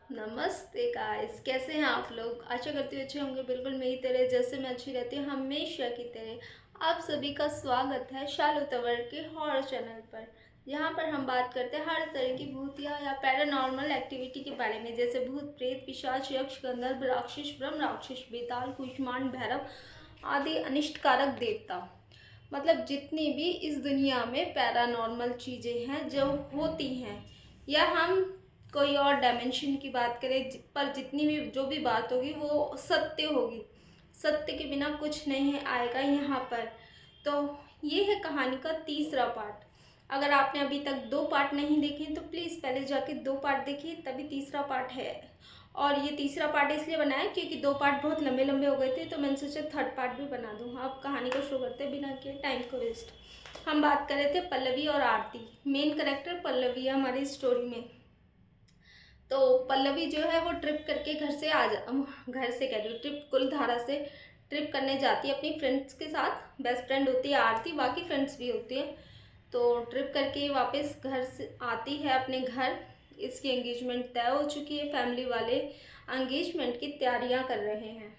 नमस्ते गाइस, कैसे हैं आप लोग। आशा करती हूँ अच्छे होंगे। बिल्कुल मेरी तरह, जैसे मैं अच्छी रहती हूँ हमेशा की तरह आप सभी का स्वागत है शालू तंवर के हॉरर चैनल पर। यहाँ पर हम बात करते हैं हर तरह की भूतिया या पैरानॉर्मल एक्टिविटी के बारे में, जैसे भूत प्रेत पिशाच यक्ष गंधर्व राक्षस ब्रह्म राक्षस बेताल कुष्मांड भैरव आदि अनिष्टकारक देवता। मतलब जितनी भी इस दुनिया में पैरानॉर्मल चीज़ें हैं जो होती हैं, या हम कोई और डायमेंशन की बात करें, पर जितनी भी जो भी बात होगी वो सत्य होगी। सत्य के बिना कुछ नहीं है आएगा यहाँ पर। तो ये है कहानी का तीसरा पार्ट। अगर आपने अभी तक दो पार्ट नहीं देखे तो प्लीज़ पहले जाके दो पार्ट देखिए, तभी तीसरा पार्ट है। और ये तीसरा पार्ट इसलिए बनाया क्योंकि दो पार्ट बहुत लंबे लंबे हो गए थे, तो मैंने सोचा थर्ड पार्ट भी बना दूँ। अब कहानी को शुरू करते बिना के टाइम को वेस्ट। हम बात कर रहे थे पल्लवी और आरती। मेन करेक्टर पल्लवी है हमारी स्टोरी में। तो पल्लवी जो है वो ट्रिप करके घर से कह रही हूँ, ट्रिप कुलधारा से ट्रिप करने जाती है अपनी फ्रेंड्स के साथ। बेस्ट फ्रेंड होती है आरती, बाकी फ्रेंड्स भी होती है। तो ट्रिप करके वापस घर से आती है अपने घर। इसकी एंगेजमेंट तय हो चुकी है, फैमिली वाले एंगेजमेंट की तैयारियां कर रहे हैं।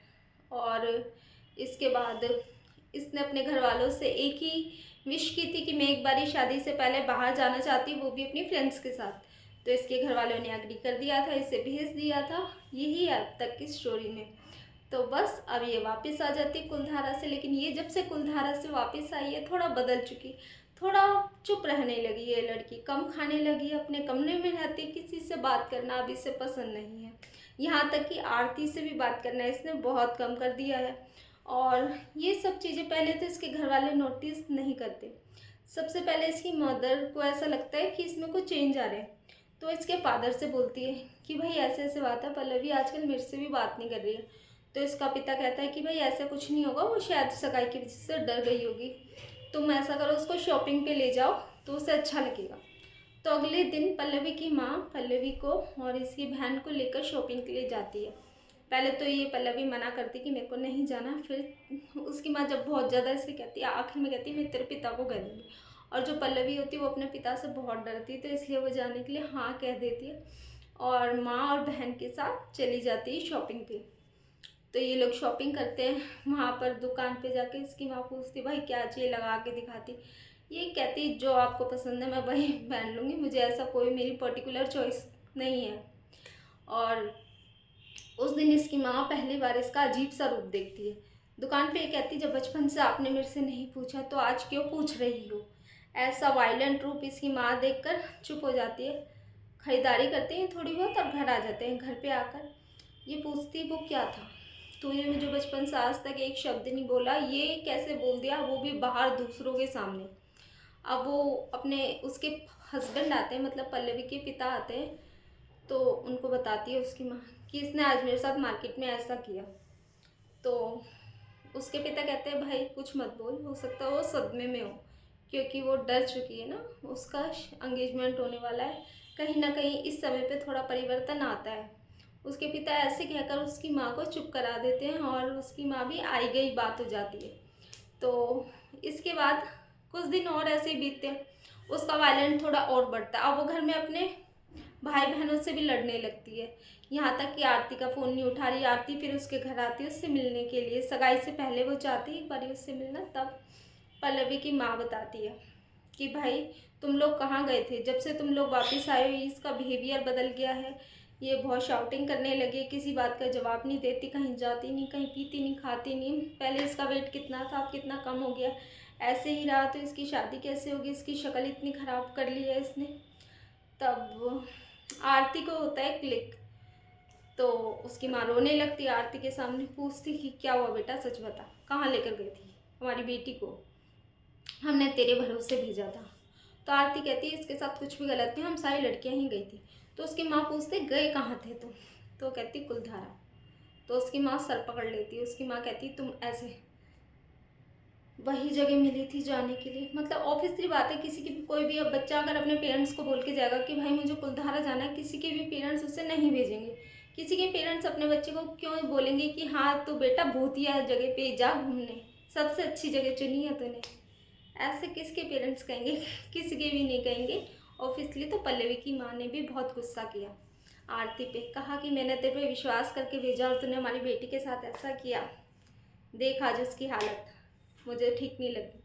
और इसके बाद इसने अपने घर वालों से एक ही विश की थी कि मैं एक बारी शादी से पहले बाहर जाना चाहती हूँ, वो भी अपनी फ्रेंड्स के साथ। तो इसके घर वालों ने एग्री कर दिया था, इसे भेज दिया था। यही है अब तक की स्टोरी में। तो बस अब ये वापस आ जाती है कुलधारा से, लेकिन ये जब से कुलधारा से वापस आई है थोड़ा बदल चुकी। थोड़ा चुप रहने लगी ये लड़की, कम खाने लगी, अपने कमरे में रहती, किसी से बात करना अब इसे पसंद नहीं है। यहाँ तक कि आरती से भी बात करना इसने बहुत कम कर दिया है। और ये सब चीज़ें पहले तो इसके घर वाले नोटिस नहीं करते। सबसे पहले इसकी मदर को ऐसा लगता है कि इसमें कुछ चेंज आ रहा है। तो इसके फादर से बोलती है कि भाई ऐसे ऐसे बात है, पल्लवी आजकल मेरे से भी बात नहीं कर रही है। तो इसका पिता कहता है कि भाई ऐसा कुछ नहीं होगा, वो शायद सगाई की वजह से डर गई होगी। तुम ऐसा करो, उसको शॉपिंग पे ले जाओ तो उसे अच्छा लगेगा। तो अगले दिन पल्लवी की माँ पल्लवी को और इसकी बहन को लेकर शॉपिंग के लिए जाती है। पहले तो ये पल्लवी मना करती कि मेरे को नहीं जाना, फिर उसकी माँ जब बहुत ज़्यादा इसे कहती है, आखिर में कहती है मैं तेरे पिता को कह दूँगी। और जो पल्लवी होती है वो अपने पिता से बहुत डरती है, तो इसलिए वो जाने के लिए हाँ कह देती है और माँ और बहन के साथ चली जाती है शॉपिंग पे। तो ये लोग शॉपिंग करते हैं। वहाँ पर दुकान पे जाके इसकी माँ पूछती भाई क्या चाहिए, लगा के दिखाती। ये कहती जो आपको पसंद है मैं वही पहन लूँगी, मुझे ऐसा कोई मेरी पर्टिकुलर चॉइस नहीं है। और उस दिन इसकी माँ पहली बार इसका अजीब सा रूप देखती है। दुकान पे ये कहती जब बचपन से आपने मेरे से नहीं पूछा तो आज क्यों पूछ रही हो। ऐसा वायलेंट रूप इसकी माँ देखकर चुप हो जाती है। खरीदारी करते हैं थोड़ी बहुत और घर आ जाते हैं। घर पे आकर ये पूछती वो क्या था, तूने मुझे बचपन से आज तक एक शब्द नहीं बोला, ये कैसे बोल दिया, वो भी बाहर दूसरों के सामने। अब वो अपने उसके हस्बैंड आते हैं, मतलब पल्लवी के पिता आते हैं। तो उनको बताती है उसकी माँ कि इसने आज मेरे साथ मार्केट में ऐसा किया। तो उसके पिता कहते हैं भाई कुछ मत बोल, हो सकता है वो सदमे में हो, क्योंकि वो डर चुकी है ना, उसका एंगेजमेंट होने वाला है। कहीं ना कहीं इस समय पे थोड़ा परिवर्तन आता है। उसके पिता ऐसे कहकर उसकी माँ को चुप करा देते हैं और उसकी माँ भी आई गई बात हो जाती है। तो इसके बाद कुछ दिन और ऐसे ही बीतते हैं। उसका वायलेंट थोड़ा और बढ़ता है। अब वो घर में अपने भाई बहनों से भी लड़ने लगती है। यहाँ तक कि आरती का फ़ोन नहीं उठा रही। आरती फिर उसके घर आती है उससे मिलने के लिए, सगाई से पहले वो चाहती है एक बार उससे मिलना। तब पल्लवी की माँ बताती है कि भाई तुम लोग कहाँ गए थे, जब से तुम लोग वापस आए हो इसका बिहेवियर बदल गया है। ये बहुत शाउटिंग करने लगी, किसी बात का जवाब नहीं देती, कहीं जाती नहीं, कहीं पीती नहीं, खाती नहीं। पहले इसका वेट कितना था अब कितना कम हो गया। ऐसे ही रहा तो इसकी शादी कैसे होगी, इसकी शक्ल इतनी ख़राब कर ली है इसने। तब आरती को होता है क्लिक। तो उसकी माँ रोने लगती, आरती के सामने पूछती कि क्या हुआ बेटा, सच बता, कहाँ लेकर गई थी हमारी बेटी को, हमने तेरे भरोसे भेजा था। तो आरती कहती है इसके साथ कुछ भी गलत नहीं, हम सारी लड़कियां ही गई थी। तो उसकी माँ पूछते गए कहाँ थे तुम, तो कहती कुलधारा। तो उसकी माँ सर पकड़ लेती है। उसकी माँ कहती तुम ऐसे वही जगह मिली थी जाने के लिए, मतलब ऑब्वियसली बात है, किसी की भी कोई भी अब बच्चा अगर अपने पेरेंट्स को बोल के जाएगा कि भाई मुझे कुलधारा जाना है, किसी के भी पेरेंट्स उसे नहीं भेजेंगे। किसी के पेरेंट्स अपने बच्चे को क्यों बोलेंगे कि हाँ तो बेटा भूतिया जगह पे जा घूमने, सबसे अच्छी जगह चुनी है तूने। ऐसे किसके पेरेंट्स कहेंगे किसी के भी नहीं कहेंगे। ऑब्वियसली तो पल्लवी की माँ ने भी बहुत गुस्सा किया। आरती पे, कहा कि मैंने तेरे पे विश्वास करके भेजा और तूने हमारी बेटी के साथ ऐसा किया, देख आज उसकी हालत, मुझे ठीक नहीं लगी।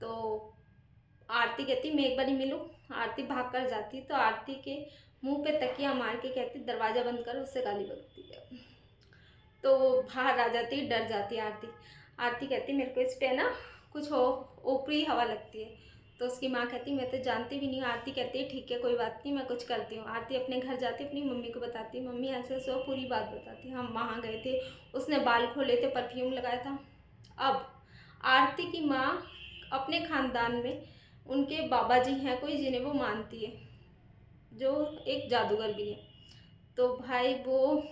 तो आरती कहती मैं एक बार ही मिलूँ। आरती भाग कर जाती तो आरती के मुंह पे तकिया मार के कहती दरवाज़ा बंद कर, उससे गाली बकती है। तो वो बाहर आ जाती, डर जाती आरती। आरती कहती मेरे को इस पे ना कुछ हो ऊपरी हवा लगती है। तो उसकी माँ कहती मैं तो जानती भी नहीं। आरती कहती है ठीक है कोई बात नहीं, मैं कुछ करती हूँ। आरती अपने घर जाती, अपनी मम्मी को बताती, मम्मी ऐसे ऐसे पूरी बात बताती, हम वहाँ गए थे, उसने बाल खोले थे, परफ्यूम लगाया था। अब आरती की माँ अपने ख़ानदान में उनके बाबा जी हैं कोई जिन्हें वो मानती है, जो एक जादूगर भी है। तो भाई वो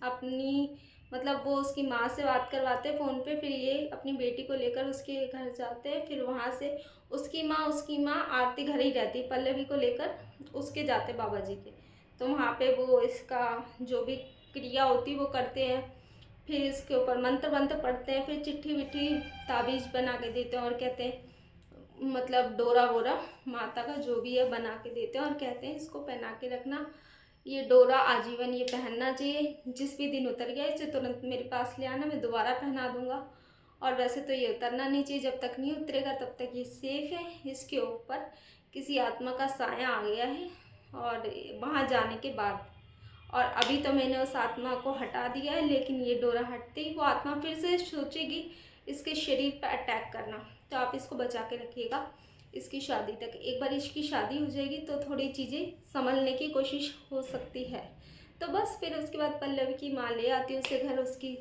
अपनी मतलब वो उसकी माँ से बात करवाते हैं फ़ोन पे, फिर ये अपनी बेटी को लेकर उसके घर जाते हैं। फिर वहाँ से उसकी माँ आरती घर ही रहती, पल्लवी को लेकर उसके जाते बाबा जी के। तो वहाँ पे वो इसका जो भी क्रिया होती वो करते हैं, फिर इसके ऊपर मंत्र वंत्र पढ़ते हैं, फिर चिट्ठी विट्ठी ताबीज़ बना के देते हैं और कहते हैं मतलब डोरा वोरा माता का जो भी है बना के देते हैं और कहते हैं इसको पहना के रखना, ये डोरा आजीवन ये पहनना चाहिए, जिस भी दिन उतर गया इसे तुरंत मेरे पास ले आना, मैं दोबारा पहना दूंगा। और वैसे तो ये उतरना नहीं चाहिए, जब तक नहीं उतरेगा तब तक ये सेफ है। इसके ऊपर किसी आत्मा का साया आ गया है और वहाँ जाने के बाद, और अभी तो मैंने उस आत्मा को हटा दिया है, लेकिन ये डोरा हटते ही वो आत्मा फिर से सोचेगी इसके शरीर पर अटैक करना। तो आप इसको बचा के रखिएगा इसकी शादी तक। एक बार इसकी शादी हो जाएगी तो थोड़ी चीज़ें संभलने की कोशिश हो सकती है। तो बस फिर उसके बाद पल्लवी की माँ ले आती है उसे घर, उसकी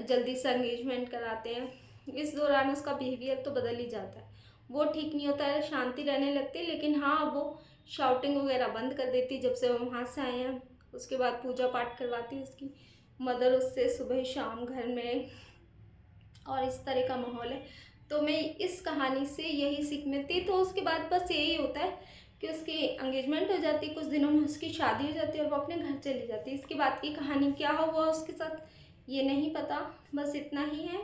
जल्दी से एंगेजमेंट कराते हैं। इस दौरान उसका बिहेवियर तो बदल ही जाता है, वो ठीक नहीं होता है, शांति रहने लगती है, लेकिन हाँ वो शाउटिंग वगैरह बंद कर देती जब से वो वहाँ से आए हैं। उसके बाद पूजा पाठ करवाती उसकी मदर उससे सुबह शाम घर में, और इस तरह का माहौल है। तो मैं इस कहानी से यही सीख मिलती। तो उसके बाद बस यही होता है कि उसकी एंगेजमेंट हो जाती है, कुछ दिनों में उसकी शादी हो जाती है और वो अपने घर चली जाती है। इसके बाद की कहानी क्या हुआ उसके साथ ये नहीं पता, बस इतना ही है।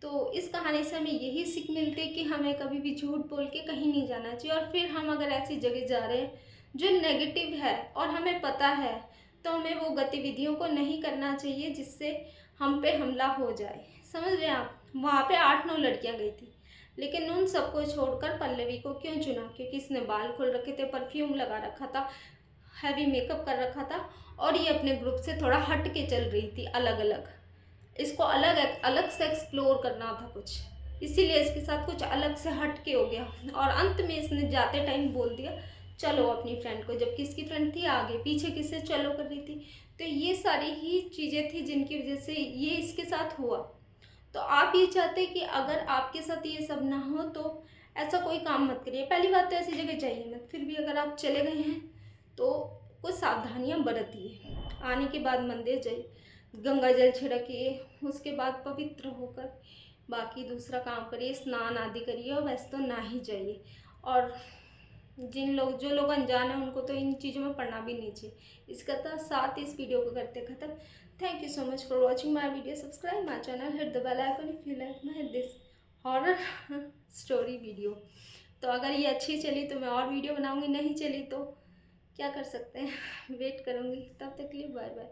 तो इस कहानी से हमें यही सीख मिलती है कि हमें कभी भी झूठ बोल के कहीं नहीं जाना चाहिए, और फिर हम अगर ऐसी जगह जा रहे हैं जो नेगेटिव है और हमें पता है, तो हमें वो गतिविधियों को नहीं करना चाहिए जिससे हम पे हमला हो जाए। समझ रहे हैं आप? वहाँ पे 8-9 लड़कियाँ गई थी, लेकिन उन सबको छोड़कर पल्लवी को क्यों चुना? क्योंकि इसने बाल खोल रखे थे, परफ्यूम लगा रखा था, हैवी मेकअप कर रखा था, और ये अपने ग्रुप से थोड़ा हट के चल रही थी, अलग अलग। इसको अलग अलग से एक्सप्लोर करना था कुछ, इसीलिए इसके साथ कुछ अलग से हट के हो गया। और अंत में इसने जाते टाइम बोल दिया चलो अपनी फ्रेंड को, जबकि इसकी फ्रेंड थी आगे, पीछे किससे चलो कर रही थी। तो ये सारी ही चीज़ें थी जिनकी वजह से ये इसके साथ हुआ। तो आप ये चाहते हैं कि अगर आपके साथ ये सब ना हो तो ऐसा कोई काम मत करिए। पहली बात तो ऐसी जगह जाइए मत, फिर भी अगर आप चले गए हैं तो कुछ सावधानियां बरतिए। आने के बाद मंदिर जाइए, गंगा जल छिड़किए, उसके बाद पवित्र होकर बाकी दूसरा काम करिए, स्नान आदि करिए, और वैसे तो ना ही जाइए। और जो लोग अनजान हैं उनको तो इन चीज़ों में पढ़ना भी नहीं चाहिए। इसके साथ इस वीडियो को करते ख़त्म। Thank you so much for watching my video. Subscribe my channel, hit the bell icon if you like my this horror story video. तो अगर ये अच्छी चली तो मैं और वीडियो बनाऊंगी, नहीं चली तो क्या कर सकते हैं वेट करूंगी। तब तक के लिए बाय बाय।